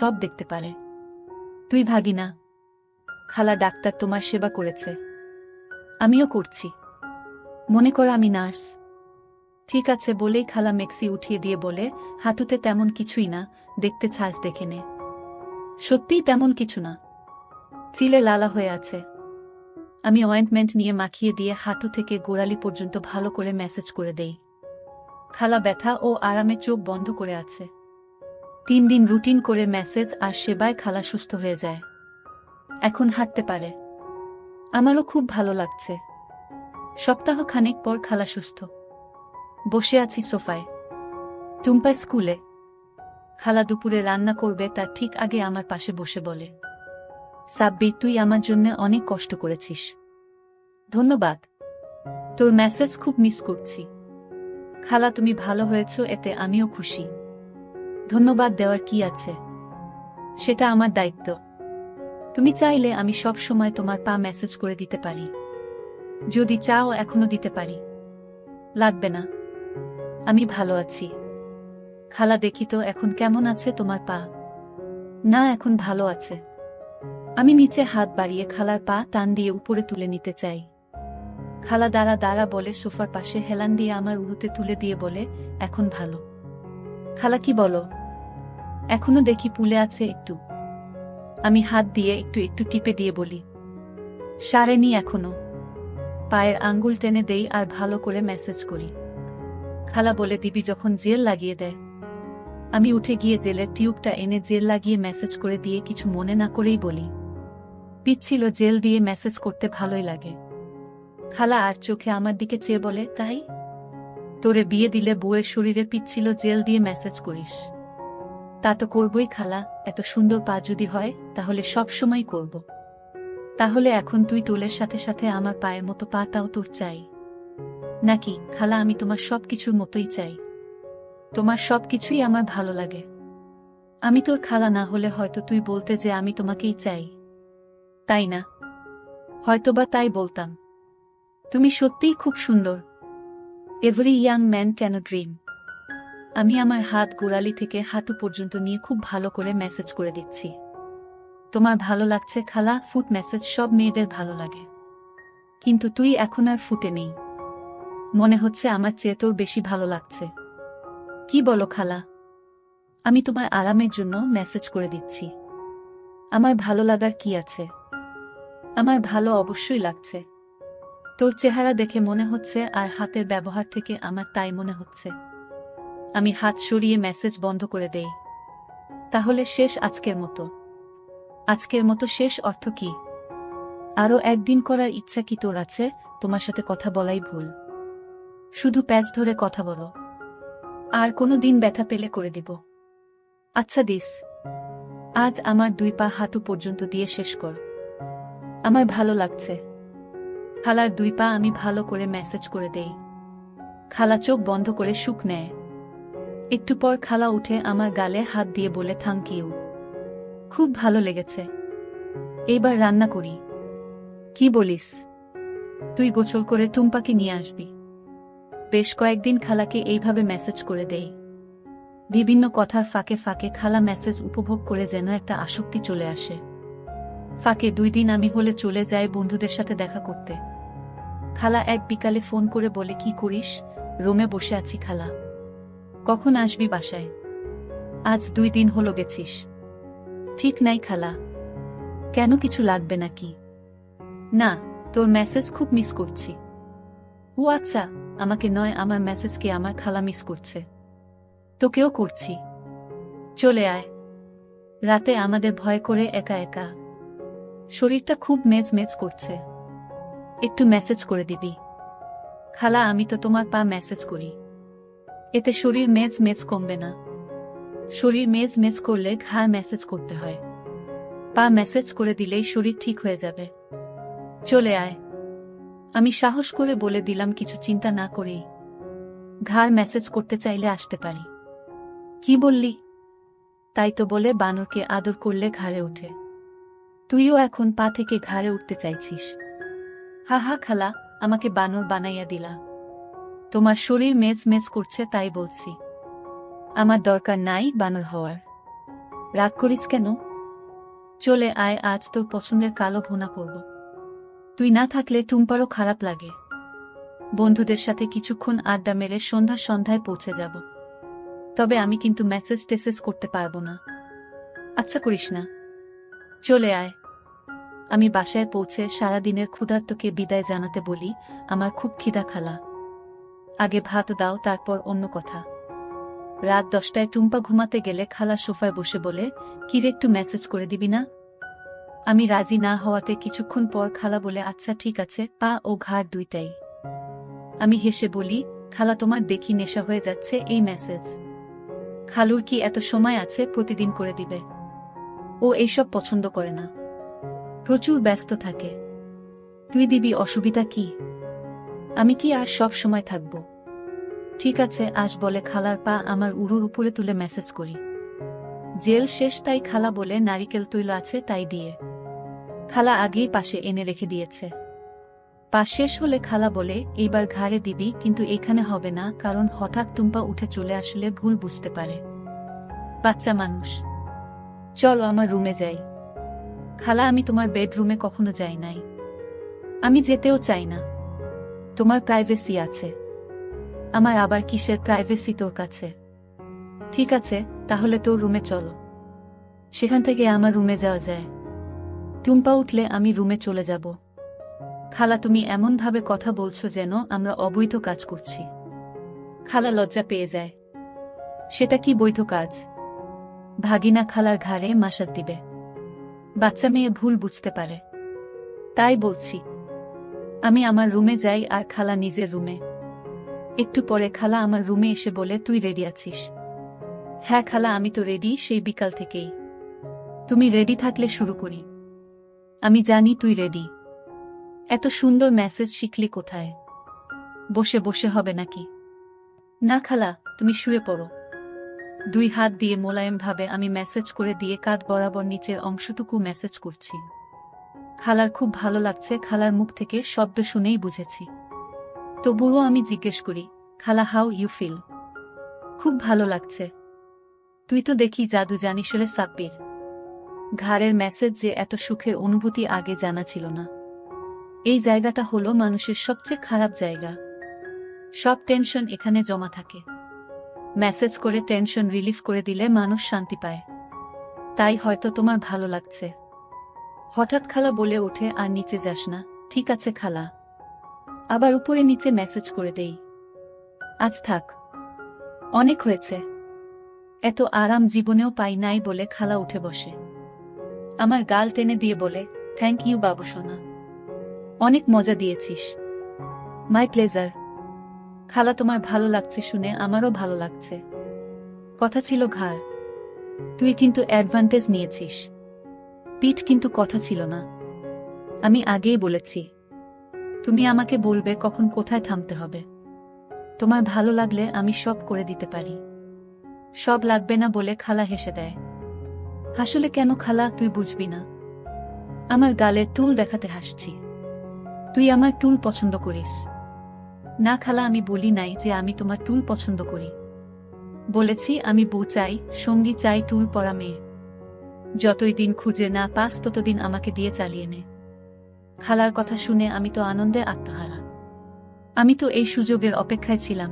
সব দেখতে পারে। তুই ভাগিনা। খালা ডাক্তার তোমার সেবা করেছে, আমিও করছি। মনে কর আমি নার্স। ঠিক আছে বলেই খালা মেক্সি উঠিয়ে দিয়ে বলে, হাঁটুতে তেমন কিছুই না, দেখতে ছাঁচ দেখে নে। সত্যিই তেমন কিছু না, চিলে লালা হয়ে আছে। আমি অয়েন্টমেন্ট নিয়ে মাখিয়ে দিয়ে হাঁটু থেকে গোড়ালি পর্যন্ত ভালো করে ম্যাসেজ করে দেই। খালা ব্যথা ও আরামে চোখ বন্ধ করে আছে। 3 দিন রুটিন করে ম্যাসেজ আর সেবায় খালা সুস্থ হয়ে যায়, এখন হাঁটতে পারে। আমারও খুব ভালো লাগছে। সপ্তাহ খানেক পর খালা সুস্থ। বসে আছি সোফায়। টুম্পা স্কুলে। খালা দুপুরে রান্না করবে তার ঠিক আগে আমার পাশে বসে বলে, সাব্বির তুই আমার জন্য অনেক কষ্ট করেছিস। ধন্যবাদ। তোর মেসেজ খুব মিস করছি। খালা তুমি ভালো হয়েছ এতে আমিও খুশি। ধন্যবাদ দেওয়ার কি আছে, সেটা আমার দায়িত্ব। তুমি চাইলে আমি সব সময় তোমার পা মেসেজ করে দিতে পারি। যদি চাও এখনো দিতে পারি। লাগবে না, আমি ভালো আছি। খালা দেখি তো এখন কেমন আছে তোমার পা। না এখন ভালো আছে। আমি নিচে হাত বাড়িয়ে খালার পা টান দিয়ে উপরে তুলে নিতে চাই। খালা দাঁড়া দাঁড়া বলে সোফার পাশে হেলান দিয়ে আমার উরুতে তুলে দিয়ে বলে, এখন ভালো। খালা কি বলো? এখনো দেখি ফুলে আছে একটু। আমি হাত দিয়ে একটু একটু টিপে দিয়ে বলি, সারেনি এখনো। পায়ের আঙ্গুল টেনে দেই আর ভালো করে মেসেজ করি। খালা বলে দিবি যখন জেল লাগিয়ে দেয়। আমি উঠে গিয়ে জেলের টিউবটা এনে জেল লাগিয়ে মেসেজ করে দিয়ে কিছু মনে না করেই বলি, পিচ্ছিল জেল দিয়ে মেসেজ করতে ভালোই লাগে। খালা আর চোখে আমার দিকে চেয়ে বলে, তাই? তোরে বিয়ে দিলে বউয়ের শরীরে পিচ্ছিল জেল দিয়ে মেসেজ করিস? তা তো করবই খালা, এত সুন্দর পা যদি হয় তাহলে সব সময় করব। তাহলে এখন তুই টোলের সাথে সাথে আমার পায়ের মতো পাটাও তোর চাই নাকি? খালা আমি তোমার সব কিছুর মতোই চাই। তোমার সব কিছুই আমার ভালো লাগে। আমি তোর খালা না হলে হয়তো তুই বলতে যে আমি তোমাকেই চাই, তাই না? হয়তোবা তাই বলতাম। তুমি সত্যিই খুব সুন্দর। Every young man can dream. আমি আমার হাত গোড়ালি থেকে হাঁটু পর্যন্ত নিয়ে খুব ভালো করে মেসেজ করে দিচ্ছি। তোমার ভালো লাগছে খালা? ফুট মেসেজ সব মেয়েদের ভালো লাগে, কিন্তু তুই এখন আর ফুটে নেই। মনে হচ্ছে আমার চেয়ে তোর বেশি ভালো লাগছে। কি বলো খালা? আমি তোমার আরামের জন্য মেসেজ করে দিচ্ছি। আমার ভালো লাগার কি আছে? আমার ভালো অবশ্যই লাগছে। তোর চেহারা দেখে মনে হচ্ছে আর হাতের ব্যবহার থেকে আমার তাই মনে হচ্ছে। আমি হাত সরিয়ে মেসেজ বন্ধ করে দেই। তাহলে শেষ আজকের মতো? আজকের মতো শেষ অর্থ কি? আরও একদিন করার ইচ্ছা কি তোর আছে? তোমার সাথে কথা বলাই ভুল। শুধু প্যাচ ধরে কথা বলো। আর কোনো দিন ব্যথা পেলে করে দিব। আচ্ছা দিস। আজ আমার 2 পা হাঁটু পর্যন্ত দিয়ে শেষ কর। আমার ভালো লাগছে। খালার 2 পা আমি ভালো করে মেসেজ করে দেই। খালা চোখ বন্ধ করে সুখ নেয়। একটু পর খালা উঠে আমার গালে হাত দিয়ে বলে, থ্যাংক ইউ, খুব ভালো লেগেছে। এইবার রান্না করি। কি বলিস? তুই গোসল করে টুম্পাকে নিয়ে আসবি। বেশ কয়েকদিন খালাকে এইভাবে মেসেজ করে দেই। বিভিন্ন কথার ফাঁকে ফাঁকে খালা মেসেজ উপভোগ করে যেন একটা আসক্তি চলে আসে। ফাঁকে 2 দিন আমি হলে চলে যাই বন্ধুদের সাথে দেখা করতে। খালা এক বিকালে ফোন করে বলে, কি করিস? রুমে বসে আছি খালা। কখন আসবি বাসায়? আজ 2 দিন হলো গেছিস। ঠিক নাই খালা। কেন, কিছু লাগবে নাকি? না, তোর মেসেজ খুব মিস করছি। ও আচ্ছা, আমাকে নয়, আমার মেসেজকে আমার খালা মিস করছে। তোকেও করছি। চলে আয়। রাতে আমাদের ভয় করে একা একা। শরীরটা খুব মেজ মেজ করছে। একটু মেসেজ করে দিবি? খালা আমি তো তোমার পা মেসেজ করি, এতে শরীর মেজ মেজ কমবে না। শরীর মেজ মেজ করলে ঘাড় মেসেজ করতে হয়। পা মেসেজ করে দিলেই শরীর ঠিক হয়ে যাবে। চলে আয়। আমি সাহস করে বলে দিলাম, কিছু চিন্তা না করেই। ঘাড় মেসেজ করতে চাইলে আসতে পারি। কি বললি? তাই তো বলে বানরকে আদর করলে ঘাড়ে ওঠে। তুইও এখন পা থেকে ঘাড়ে উঠতে চাইছিস? হা হা খালা, আমাকে বানর বানাইয়া দিলা। তোমার শরীর মেজ মেজ করছে তাই বলছি। আমার দরকার নাই বানর হওয়ার। রাগ করিস কেন? চলে আয়, আজ তোর পছন্দের কালো ভুনা করব। তুই না থাকলে টুম্পারও খারাপ লাগে। বন্ধুদের সাথে কিছুক্ষণ আড্ডা মেরে সন্ধ্যায় পৌঁছে যাব। তবে আমি কিন্তু মেসেজ টেসেজ করতে পারবো না। আচ্ছা করিস না, চলে আয়। আমি বাসায় পৌঁছে সারাদিনের ক্ষুধার্তকে বিদায় জানাতে বলি, আমার খুব খিদা খালা, আগে ভাত দাও, তারপর অন্য কথা। রাত 10টায় টুম্পা ঘুমাতে গেলে খালা সোফায় বসে বলে, কিরে একটু মেসেজ করে দিবি না? আমি রাজি না হওয়াতে কিছুক্ষণ পর খালা বলে, আচ্ছা ঠিক আছে, পা ও ঘাড় দুইটাই। আমি হেসে বলি, খালা তোমার দেখি নেশা হয়ে যাচ্ছে এই মেসেজ। খালুর কি এত সময় আছে প্রতিদিন করে দিবে? ও এইসব পছন্দ করে না, প্রচুর ব্যস্ত থাকে। তুই দিবি, অসুবিধা কি? আমি কি আর সব সময় থাকব? ঠিক আছে আজ, বলে খালার পা আমার উরুর উপরে তুলে মেসেজ করি। জেল শেষ তাই খালা বলে, নারিকেল তৈল আছে তাই দিয়ে। খালা আগেই পাশে এনে রেখে দিয়েছে। পা শেষ হলে খালা বলে, এইবার ঘাড়ে দিবি, কিন্তু এখানে হবে না, কারণ হঠাৎ টুম্পা উঠে চলে আসলে ভুল বুঝতে পারে। বাচ্চা মানুষ। চলো আমার রুমে যাই। খালা আমি তোমার বেডরুমে কখনো যাই নাই। আমি যেতেও চাই না। তোমার প্রাইভেসি আছে। আমার আবার কিসের প্রাইভেসি তোর কাছে? ঠিক আছে তাহলে তোর রুমে চলো, সেখান থেকে আমার রুমে যাওয়া যায়। টুম্পা উঠলে আমি রুমে চলে যাব। খালা তুমি এমন ভাবে কথা বলছো যেন আমরা অবৈধ কাজ করছি। খালা লজ্জা পেয়ে যায়। সেটা কি বৈধ কাজ? ভাগিনা খালার ঘাড়ে মাসাজ দিবে। বাচ্চা মেয়ে ভুল বুঝতে পারে, তাই বলছি। আমি আমার রুমে যাই আর খালা নিজের রুমে। একটু পরে খালা আমার রুমে এসে বলে, তুই রেডি আছিস? হ্যাঁ খালা আমি তো রেডি সেই বিকাল থেকেই। তুমি রেডি থাকলে শুরু করি। আমি জানি তুই রেডি। এত সুন্দর মেসেজ শিখলি কোথায়? বসে বসে হবে নাকি? না খালা, তুমি শুয়ে পড়ো। 2 হাত দিয়ে মোলায়েমভাবে আমি মেসেজ করে দিয়ে কাঁধ বরাবর নিচের অংশটুকু মেসেজ করছি। খালার খুব ভালো লাগছে, খালার মুখ থেকে শব্দ শুনেই বুঝেছি। তবুও আমি জিজ্ঞেস করি, খালা হাউ ইউ ফিল? খুব ভালো লাগছে। তুই তো দেখি জাদু জানিস রে সাব্বির। ঘাড়ের মেসেজ যে এত সুখের অনুভূতি আগে জানা ছিল না। এই জায়গাটা হলো মানুষের সবচেয়ে খারাপ জায়গা। সব টেনশন এখানে জমা থাকে। মেসেজ করে টেনশন রিলিফ করে দিলে মানুষ শান্তি পায়। তাই হয়তো তোমার ভালো লাগছে। হঠাৎ খালা বলে ওঠে, আর নিচে যাস না? ঠিক আছে খালা। আবার উপরে নিচে মেসেজ করে দেই। আজ থাক, অনেক হয়েছে। এত আরাম জীবনেও পাই নাই বলে খালা উঠে বসে। আমার গাল টেনে দিয়ে বলে, থ্যাংক ইউ বাবু সোনা, অনেক মজা দিয়েছিস। My pleasure. খালা তোমার ভালো লাগছে শুনে আমারও ভালো লাগছে। কথা ছিল ঘাড়, তুই কিন্তু অ্যাডভান্টেজ নিয়েছিস। পিঠ কিন্তু কথা ছিল না। আমি আগেই বলেছি, তুমি আমাকে বলবে কখন কোথায় থামতে হবে। তোমার ভালো লাগলে আমি সব করে দিতে পারি। সব লাগবে না বলে খালা হেসে দেয়। আসলে কেন খালা, তুই বুঝবি না। আমার গালে টুল দেখাতে হাসছি। তুই আমার টুল পছন্দ করিস? না খালা, আমি বলি নাই যে আমি তোমার টুল পছন্দ করি। বলেছি আমি বউ চাই, সঙ্গী চাই, টুল পরা মেয়ে। যতই দিন খুঁজে না পাস ততদিন আমাকে দিয়ে চালিয়ে নে। খালার কথা শুনে আমি তো আনন্দে আত্মহারা। আমি তো এই সুযোগের অপেক্ষায় ছিলাম।